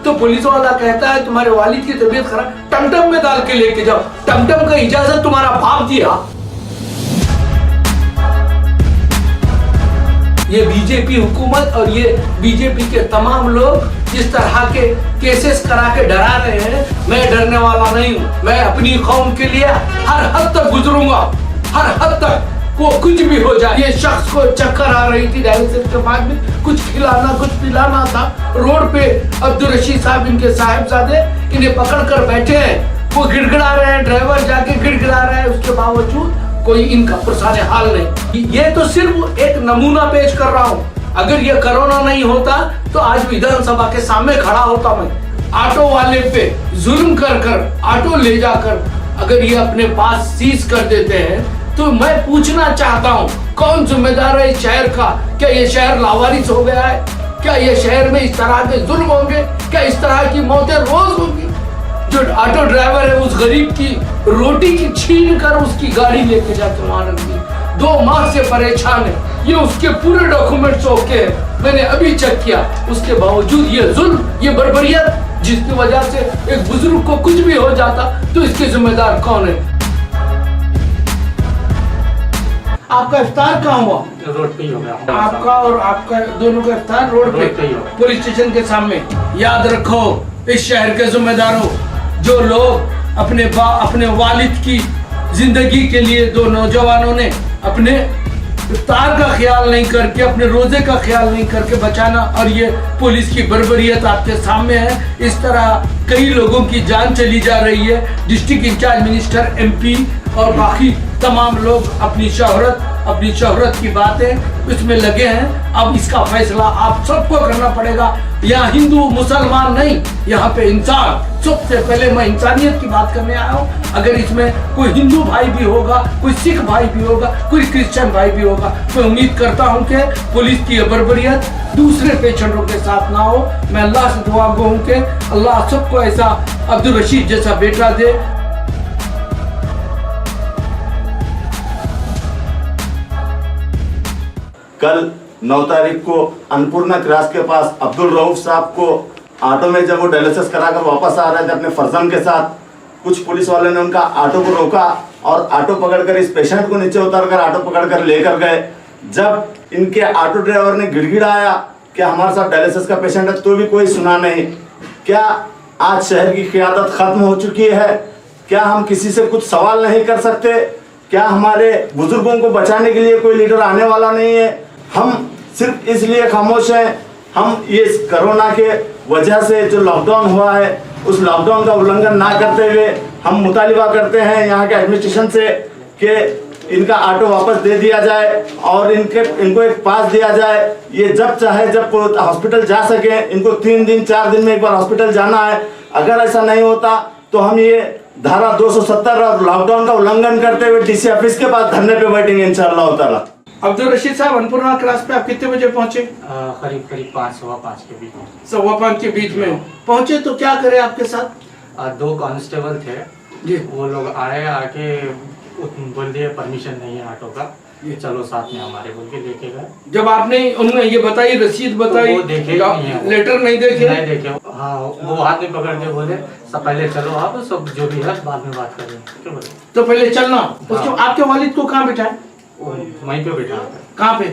तो पुलिस वाला कहता है तुम्हारे वालिद की तबीयत खराब, टमटम में डाल के लेके जाओ। टमटम का इजाजत तुम्हारा बाप दिया। ये बीजेपी हुकूमत और ये बीजेपी के तमाम लोग जिस तरह के केसेस करा के डरा रहे हैं, मैं डरने वाला नहीं हूँ। मैं अपनी कौम के लिए हर हद तक गुजरूंगा, हर हद तक, वो कुछ भी हो जाए। ये शख्स को चक्कर आ रही थी डायलिसिस के बाद में, कुछ खिलाना कुछ पिलाना था। रोड पे अब्दुल रशीद साहब, इनके साहिबजादे, इन्हें पकड़ कर बैठे हैं। वो गिड़गिड़ा रहे हैं, ड्राइवर जाके गिड़गिड़ा रहे हैं, उसके बावजूद कोई इनका पुरसाने हाल नहीं। ये तो सिर्फ एक नमूना पेश कर रहा हूँ। अगर ये कोरोना नहीं होता तो आज विधानसभा के सामने खड़ा होता मैं। ऑटो वाले पे जुल्म कर कर ऑटो ले जाकर अगर ये अपने पास सीज कर देते हैं तो मैं पूछना चाहता हूँ, कौन जिम्मेदार है इस शहर का? क्या ये शहर लावारिस हो गया है? क्या ये शहर में इस तरह के जुल्म होंगे? क्या इस तरह की मौतें रोज होंगी? जो ऑटो ड्राइवर है उस गरीब की रोटी की छीन कर उसकी गाड़ी लेके जाके वहां रख दी। 2 माह से परेशान है, ये उसके पूरे डॉक्यूमेंट्स ओके है, मैंने अभी चेक किया। उसके बावजूद ये जुल्म, ये बर्बरियत, जिसकी वजह से एक बुजुर्ग को कुछ भी हो जाता तो इसके जिम्मेदार कौन है? आपका इफ्तार कहाँ हुआ? रोड पे ही हो गया। आपका और आपका दोनों का इफ्तार रोड पे पुलिस स्टेशन के सामने। याद रखो इस शहर के जिम्मेदारों, जो लोग अपने वालिद की जिंदगी के लिए, 2 नौजवानों ने अपने इफ्तार का ख्याल नहीं करके, अपने रोजे का ख्याल नहीं करके बचाना, और ये पुलिस की बर्बरियत आपके सामने है। इस तरह कई लोगों की जान चली जा रही है। डिस्ट्रिक्ट इंचार्ज मिनिस्टर, MP और बाकी तमाम लोग अपनी शोहरत की बातें इसमें लगे हैं। अब इसका फैसला आप सबको करना पड़ेगा। यहाँ हिंदू मुसलमान नहीं, यहाँ पे इंसान। सबसे पहले मैं इंसानियत की बात करने आया हूँ। अगर इसमें कोई हिंदू भाई भी होगा, कोई सिख भाई भी होगा, कोई क्रिश्चियन भाई भी होगा, मैं उम्मीद करता हूँ कि पुलिस की बर्बरियत दूसरे पेशेंटों के साथ ना हो। मैं अल्लाह से दुआ गो हूँ कि अल्लाह सबको ऐसा अब्दुल रशीद जैसा बेटा दे। कल 9 तारीख को अन्नपूर्णा क्रॉस के पास अब्दुल रऊफ साहब को ऑटो में जब वो डायलिसिस कराकर वापस आ रहे थे अपने फर्जन के साथ, कुछ पुलिस वालों ने उनका ऑटो को रोका और ऑटो पकड़कर इस पेशेंट को नीचे उतारकर ऑटो पकड़कर लेकर गए। जब इनके ऑटो ड्राइवर ने गिड़गिड़ाया कि हमारे साथ डायलिसिस का पेशेंट है, तो भी कोई सुना नहीं। क्या आज शहर की क़यादत खत्म हो चुकी है? क्या हम किसी से कुछ सवाल नहीं कर सकते? क्या हमारे बुजुर्गों को बचाने के लिए कोई लीडर आने वाला नहीं है? हम सिर्फ इसलिए खामोश हैं, हम ये कोरोना के वजह से जो लॉकडाउन हुआ है उस लॉकडाउन का उल्लंघन ना करते हुए हम मुतालिबा करते हैं यहाँ के एडमिनिस्ट्रेशन से कि इनका ऑटो वापस दे दिया जाए और इनको एक पास दिया जाए। ये जब चाहे जब हॉस्पिटल जा सके, इनको 3 दिन 4 दिन में एक बार हॉस्पिटल जाना है। अगर ऐसा नहीं होता तो हम ये धारा 270 और लॉकडाउन का उल्लंघन करते हुए DC ऑफिस के पास धरने पे बैठेंगे इंशाअल्लाह ताला। अब्दुल रशीद साहब, अन्नपूर्णा क्रॉस पे आप कितने बजे पहुंचे? करीब 5 सवा 5 के बीच में। 5:15 के बीच में पहुंचे तो क्या करे आपके साथ? 2 कांस्टेबल थे जी। वो लोग आके बोल दिए परमिशन नहीं है ऑटो का, चलो साथ में हमारे, बोल के लेके गए। जब आपने उन्हें ये बताई, रसीद बताई, तो वो देखे नहीं है, लेटर नहीं देखे? नहीं देखे। हाँ, वो हाथ में पकड़ के बोले सब पहले चलो, आप सब जो भी है बाद में बात करेंगे। क्या बोले? तो पहले चलना। उसके आपके वालिद को कहाँ बिठाए? वहीं पे बिठा। कहाँ पे?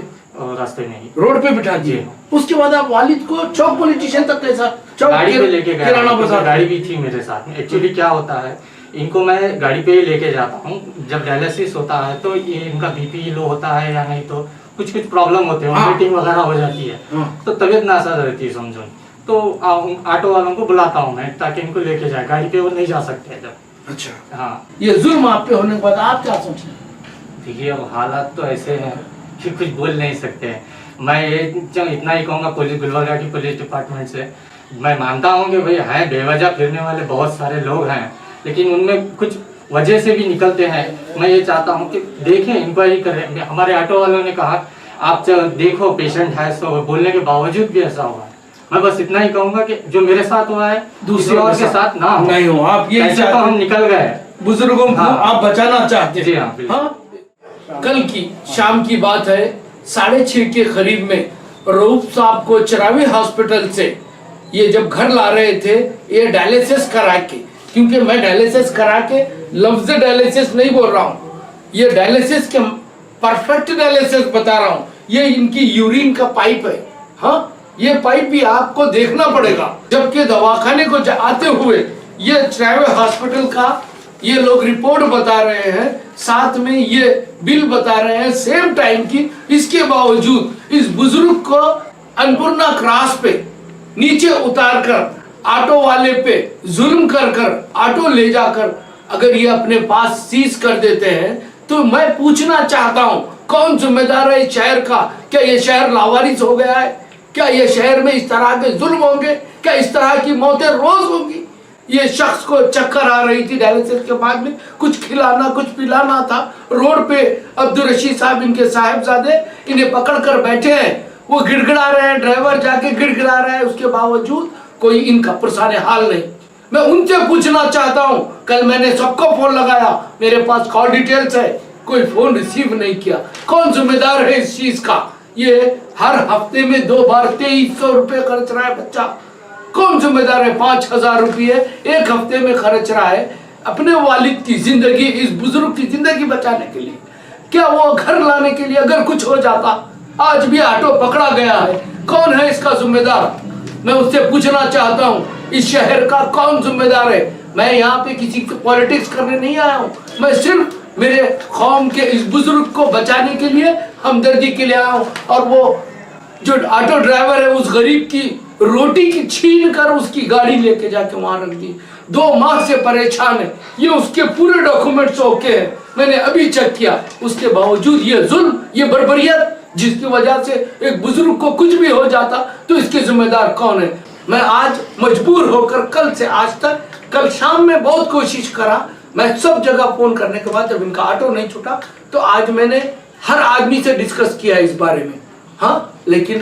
रास्ते में ही, रोड पे बिठा दिए। उसके बाद आप वालिद को चौक पुलिस स्टेशन तक कैसा? गाड़ी पे लेके गया, किराना बाजार। गाड़ी भी थी मेरे साथ में। एक्चुअली क्या होता है, इनको मैं गाड़ी पे ही लेके जाता हूँ। जब डायलिसिस होता है तो ये इनका BP लो होता है या नहीं तो कुछ प्रॉब्लम होते हैं, मीटिंग वगैरह हो जाती है, तो तबीयत नासाज रहती है समझो। तो ऑटो वालों को बुलाता हूँ मैं ताकि इनको लेके जाए, गाड़ी पे वो नहीं जा सकते जब। अच्छा। हाँ, ये जुल्म आप पे होने के बाद आप क्या सोच रहे हैं? देखिए अब हालात तो ऐसे हैं कि कुछ बोल नहीं सकते हैं। मैं ये इतना ही कहूँगा पुलिस, गुलबर्गा की पुलिस डिपार्टमेंट से, मैं मानता हूँ कि भाई हैं बेवजह फिरने वाले बहुत सारे लोग हैं, लेकिन उनमें कुछ वजह से भी निकलते हैं। मैं ये चाहता हूँ कि देखें, इंक्वायरी करें। हमारे ऑटो वालों ने कहा आप देखो पेशेंट है, सो बोलने के बावजूद भी ऐसा हुआ है। मैं बस इतना ही कहूँगा कि जो मेरे साथ हुआ है दूसरे और के साथ ना हो। नहीं हो आप ये तो हम निकल गए, बुजुर्गों को आप बचाना चाहते हैं। जी हाँ। कल की शाम की बात है, 6:30 के करीब में रऊफ साहब को चरावी हॉस्पिटल से ये जब घर ला रहे थे ये डायलिसिस करा के, क्योंकि मैं डायलिसिस करा के लफ्ज डायलिसिस नहीं बोल रहा हूँ, ये डायलिसिस के परफेक्ट डायलिसिस बता रहा हूँ। ये इनकी यूरिन का पाइप है, हाँ ये पाइप भी आपको देखना पड़ेगा। जबकि दवाखाने को आते हुए ये ट्रैवल हॉस्पिटल का ये लोग रिपोर्ट बता रहे हैं, साथ में ये बिल बता रहे हैं सेम टाइम की। इसके बावजूद इस बुजुर्ग को अन्नपूर्णा क्रॉस पे नीचे उतार कर ऑटो वाले पे जुल्म कर कर ऑटो ले जाकर अगर ये अपने पास सीज कर देते हैं, तो मैं पूछना चाहता हूं कौन जिम्मेदार है इस शहर का? क्या ये शहर लावारिस हो गया है? क्या ये शहर में इस तरह के जुल्म होंगे? क्या इस तरह की मौतें रोज होंगी? ये शख्स को चक्कर आ रही थी डायलिसिस के बाद में, कुछ खिलाना कुछ पिलाना था। रोड पे अब्दुल रशीद साहब इनके साहिबजादे इन्हें पकड़ कर बैठे हैं, वो गिड़गिड़ा रहे हैं, ड्राइवर जाके गिड़गिड़ा रहा है, उसके बावजूद कोई इनका पुरसाने हाल नहीं। मैं उनसे पूछना चाहता हूं, कल मैंने सबको फोन लगाया, मेरे पास कॉल डिटेल्स है, कोई फोन रिसीव नहीं किया। कौन जिम्मेदार है इस चीज का? ये हर हफ्ते में 2 बार 2300 रुपए खर्च रहा है बच्चा। कौन जिम्मेदार है? 5000 रुपये एक हफ्ते में खर्च रहा है अपने वालिद की जिंदगी, इस बुजुर्ग की जिंदगी बचाने के लिए। क्या वो घर लाने के लिए अगर कुछ हो जाता, आज भी ऑटो पकड़ा गया है, कौन है इसका जिम्मेदार? मैं उससे पूछना चाहता हूँ, इस शहर का कौन जिम्मेदार है? मैं यहाँ पे किसी को पॉलिटिक्स करने नहीं आया हूँ, मैं सिर्फ मेरे कौम के इस बुजुर्ग को बचाने के लिए, हमदर्दी के लिए आया हूँ। और वो जो ऑटो ड्राइवर है उस गरीब की रोटी की छीन कर उसकी गाड़ी लेके जाके वहां रख दी। 2 माह से परेशान है, ये उसके पूरे डॉक्यूमेंट्स ओके हैं, मैंने अभी चेक किया, उसके बावजूद ये जुल्म, ये बर्बरियत, जिसकी वजह से एक बुजुर्ग को कुछ भी हो जाता तो इसके जिम्मेदार कौन है? मैं आज मजबूर होकर कल से आज तक, कल शाम में बहुत कोशिश करा, मैं सब जगह फोन करने के बाद जब इनका ऑटो नहीं छूटा तो आज मैंने हर आदमी से डिस्कस किया इस बारे में, हाँ, लेकिन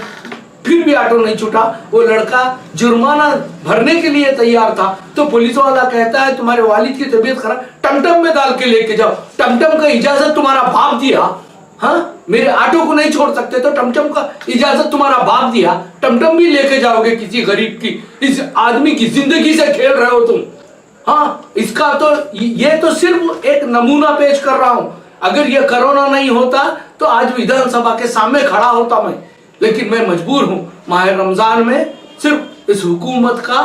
फिर भी ऑटो नहीं छूटा। वो लड़का जुर्माना भरने के लिए तैयार था तो पुलिस वाला कहता है तुम्हारे वालिद की तबीयत खराब, टमटम में डाल के लेके जाओ। टमटम का इजाजत तुम्हारा बाप दिया, हाँ, मेरे ऑटो को नहीं छोड़ सकते तो टमटम का इजाजत तुम्हारा बाप दिया, टमटम भी लेके जाओगे किसी गरीब की? इस आदमी की जिंदगी से खेल रहे हो तुम, हाँ। इसका तो ये तो सिर्फ एक नमूना पेश कर रहा हूं। अगर ये कोरोना नहीं होता तो आज विधानसभा के सामने खड़ा होता मैं, लेकिन मैं मजबूर हूं। माह रमजान में सिर्फ इस हुकूमत का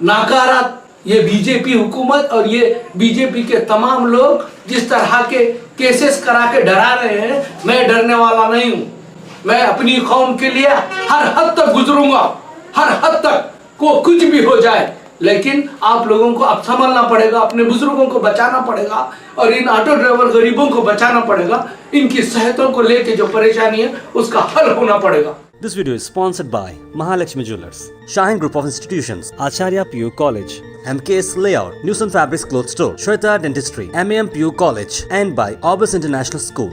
नाकारा, ये बीजेपी हुकूमत और ये बीजेपी के तमाम लोग जिस तरह के केसेस करा के डरा रहे हैं, मैं डरने वाला नहीं हूं। मैं अपनी कौम के लिए हर हद तक गुजरूंगा, हर हद तक, को कुछ भी हो जाए, लेकिन आप लोगों को अब संभलना पड़ेगा, अपने बुजुर्गों को बचाना पड़ेगा और इन ऑटो ड्राइवर गरीबों को बचाना पड़ेगा। इनकी सेहतों को लेके जो परेशानी है उसका हल होना पड़ेगा। This video is sponsored by Mahalakshmi Jewelers, Shaheen Group of Institutions, Acharya PU College, MKS Layout, Newson Fabrics Cloth Store, Shweta Dentistry, MAM PU College, and by Orbis International School.